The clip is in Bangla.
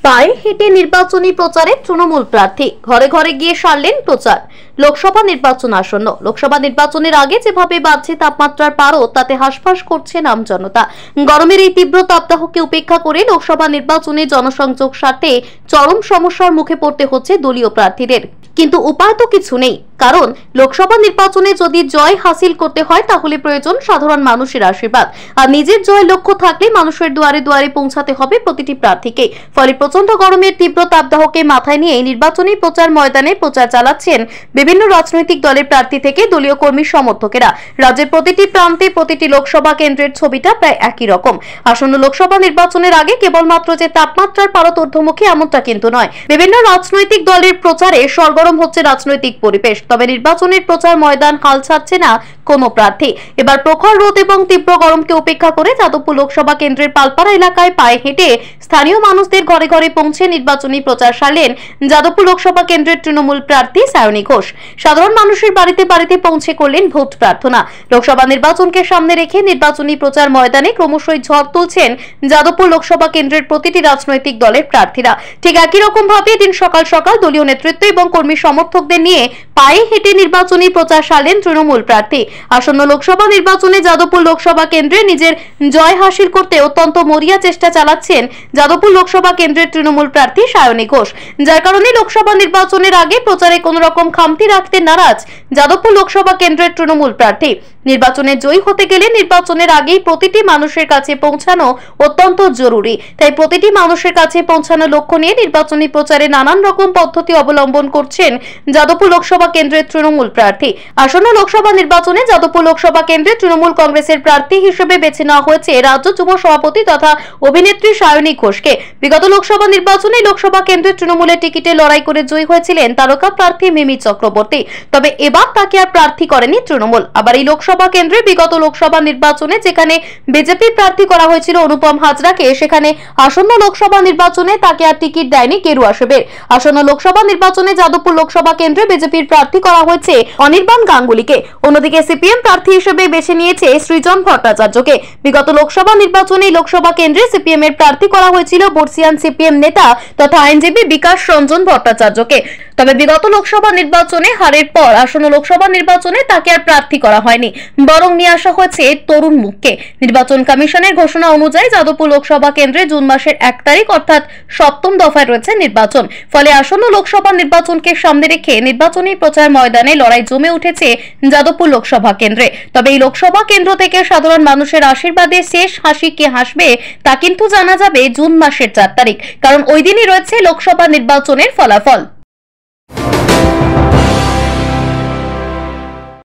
পায়ে হেঁটে নির্বাচনী প্রচারে তৃণমূল প্রার্থী ঘরে ঘরে গিয়ে সারলেন প্রচার। লোকসভা নির্বাচন আসন্ন। লোকসভা নির্বাচনের আগে যেভাবে বাড়ছে তাপমাত্রার পারদ, তাতে হাঁসফাঁস করছে আমজনতা। গরমের এই তীব্র তাপদাহকে উপেক্ষা করে লোকসভা নির্বাচনে জনসংযোগ স্বার্থে চরম সমস্যার মুখে পড়তে হচ্ছে দলীয় প্রার্থীদের। কিন্তু উপায় তো কিছু নেই, কারণ লোকসভা নির্বাচনে যদি জয় হাসিল করতে হয় তাহলে প্রয়োজন সাধারণ মানুষের আশীর্বাদ। আর নিজের জয় লক্ষ্য থাকলে মানুষের দুয়ারে দুয়ারে পৌঁছাতে হবে প্রতিটি প্রার্থীকে। ফলে প্রচন্ড গরমের তীব্র তাপদাহকে মাথায় নিয়ে নির্বাচনী প্রচার ময়দানে প্রচার চালাচ্ছেন বিভিন্ন রাজনৈতিক দলের প্রার্থী থেকে দলীয় কর্মী সমর্থকেরা। রাজ্যের প্রতিটি প্রান্তে প্রতিটি লোকসভা কেন্দ্রের ছবিটা প্রায় একই রকম। আসন্ন লোকসভা নির্বাচনের আগে কেবলমাত্র যে তাপমাত্রার পারদ ঊর্ধ্বমুখী এমনটা কিন্তু নয়। বিভিন্ন রাজনৈতিক দলের প্রচারে সরগরম হচ্ছে রাজনৈতিক পরিবেশ। তবে নির্বাচনের প্রচার ময়দান হাল ছাড়ছে না কোনো প্রার্থী। এবার প্রখর রোদ এবং তীব্র গরমকে উপেক্ষা করে যাদবপুর লোকসভা কেন্দ্রের পালপাড়া এলাকায় পায়ে হেঁটে স্থানীয় মানুষদের ঘরে ঘরে পৌঁছে নির্বাচনী প্রচার সারলেন যাদবপুর লোকসভা কেন্দ্রের তৃণমূল প্রার্থী সায়নী ঘোষ। সাধারণ মানুষের বাড়িতে বাড়িতে পৌঁছে করলেন ভোট প্রার্থনা। লোকসভা নির্বাচনকে সামনে রেখে নির্বাচনী প্রচার ময়দানে ক্রমশই ঝড় তুলছেন যাদবপুর লোকসভা কেন্দ্রের প্রতিটি রাজনৈতিক দলের প্রার্থীরা। ঠিক একই রকম ভাবে দিন সকাল সকাল দলীয় নেতৃত্ব এবং কর্মী সমর্থকদের নিয়ে পায়ে হেঁটে নির্বাচনী প্রচার সারলেন তৃণমূল প্রার্থী। আসন্ন লোকসভা নির্বাচনে যাদবপুর লোকসভা কেন্দ্রে নিজের জয় হাসিল করতে অত্যন্ত মরিয়া চেষ্টা চালাচ্ছেন যাদবপুর লোকসভা কেন্দ্রের তৃণমূল প্রার্থী সায়নী ঘোষ। যার কারণে লোকসভা নির্বাচনের আগে প্রচারে কোনো রকম খামতি রাখতে নারাজ যাদবপুর লোকসভা কেন্দ্রের তৃণমূল প্রার্থী। নির্বাচনে জয়ী হতে গেলে নির্বাচনের আগেই প্রতিটি মানুষের কাছে পৌঁছানো অত্যন্ত জরুরি। তাই প্রতিটি মানুষের কাছে পৌঁছানো লক্ষ্য নিয়ে নির্বাচনী প্রচারে নানান রকম পদ্ধতি অবলম্বন করছেন যাদবপুর লোকসভা কেন্দ্রের তৃণমূল প্রার্থী। আসন্ন লোকসভা নির্বাচনে যাদবপুর লোকসভা কেন্দ্রে তৃণমূল কংগ্রেসের প্রার্থী হিসেবে বেছে নেওয়া হয়েছে রাজ্য যুব সভাপতি তথা অভিনেত্রী সায়নী ঘোষকে। বিগত লোকসভা নির্বাচনে লোকসভা কেন্দ্রের তৃণমূলের টিকিটে লড়াই করে জয়ী হয়েছিলেন তারকা প্রার্থী মিমি চক্রবর্তী। তবে এবার তাকে আর প্রার্থী করেনি তৃণমূল। আবার এই লোকসভা কেন্দ্রে বিগত লোকসভা নির্বাচনে যেখানে বিজেপি প্রার্থী করা হয়েছিল অনুপম হাজরাকে, সেখানে আসন্ন লোকসভা নির্বাচনে তাকে আর টিকিট দেয়নি গেরুয়া শিবির। আসন্ন লোকসভা নির্বাচনে যাদবপুর লোকসভা কেন্দ্রে বিজেপির প্রার্থী করা হয়েছে অনির্বাণ গাঙ্গুলিকে। অন্যদিকে সিপিএম প্রার্থী হিসেবে বেছে নিয়েছে সৃজন ভট্টাচার্যকে। বিগত লোকসভা নির্বাচনে লোকসভা কেন্দ্রে সিপিএম এর প্রার্থী করা হয়েছিল বর্ষিয়ান সিপিএম নেতা তথা আইনজীবী বিকাশ রঞ্জন ভট্টাচার্যকে। তবে বিগত লোকসভা নির্বাচনে হারের পর আসন্ন লোকসভা নির্বাচনে তাকে আর প্রার্থী করা হয়নি, বরং নিয়ে আসা হয়েছে তরুণ মুখকে। নির্বাচন কমিশনের ঘোষণা অনুযায়ী যাদবপুর লোকসভা কেন্দ্রে জুন মাসের 1 তারিখ অর্থাৎ 7ম দফায় রয়েছে নির্বাচন। ফলে আসন্ন লোকসভা নির্বাচনকে সামনে রেখে নির্বাচনী প্রচার ময়দানে লড়াই জমে উঠেছে যাদবপুর লোকসভা কেন্দ্রে। তবে এই লোকসভা কেন্দ্র থেকে সাধারণ মানুষের আশীর্বাদে শেষ হাসি কে হাসবে তা কিন্তু জানা যাবে জুন মাসের 4 তারিখ, কারণ ওই দিনই রয়েছে লোকসভা নির্বাচনের ফলাফল।